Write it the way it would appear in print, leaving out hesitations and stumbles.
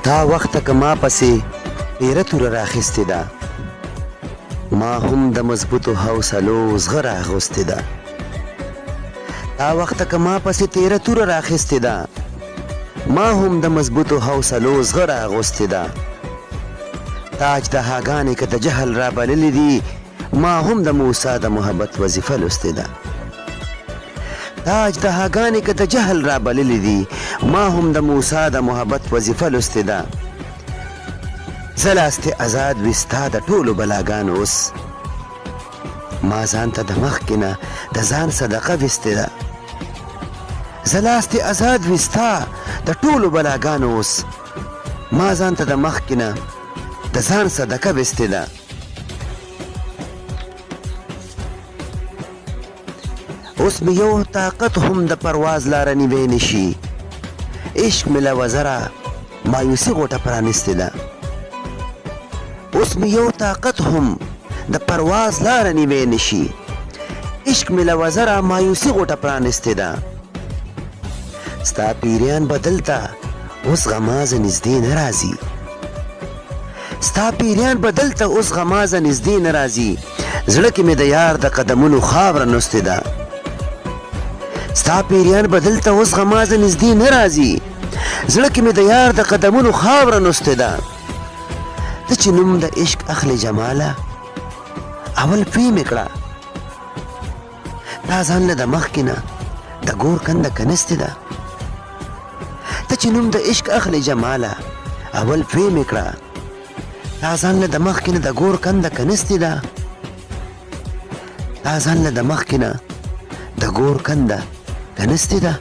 تا وخته که ما پسې تیره توره راخیستې ده ما هم د مضبوطو حوصلو زغره اغوستې ده تا وخته که ما پسې تیره توره راخیستې ده ما هم د مضبوطو حوصلو زغره اغوستې ده تاج د هاګانې که د جهل را بللې دي ما هم د موسی د محبت وظیفه لوستې ده تاج د هاګانې که د جهل را بللې دي ما هم د موسی د محبت وظیفه لوستې ده زه لاستې ازاد وي ستا د ټولو بلاګانو اوس ما ځان ته د مخکې نه د ځان صدقه ویستې ده زه لاستې ازاد وي ستا د ټولو بلاګانو اوس ما ځان ته د مخکې نه د ځان صدقه ویستې ده اوس مې یو طاقت هم د پرواز لاره نیوی نشي عشق مې له وزره مایوسي غوټه پرانیستې ده اوس مې یو طاقت هم د پرواز لاره نیوی نشي عشق مې له وزره مایوسي غوټه پرانیستې ده ستا پیریان به دلته اوس غمازه نږدې نه راځي ستا پیریان به دلته اوس غمازه نږدې نه راځي زړه کې مې د یار د قدمونو خاوره نوستې ده ستا پیریان به دلته اوس غمازه نږدې نه راځي زړه کې مې د یار د قدمونو خاوره نوستې ده ته چې نوم د عشق اخلې جماله اول پوی مې کړه دا ځان له د مخکې نه د ګور کنده کنستې ده ته چې نوم د عشق اخلې جماله اول پوی مې کړه دا ځان له د مخکې نه د ګور کنده کنستې ده دا ځان له د مخکې نه د ګور کنده کنستې ده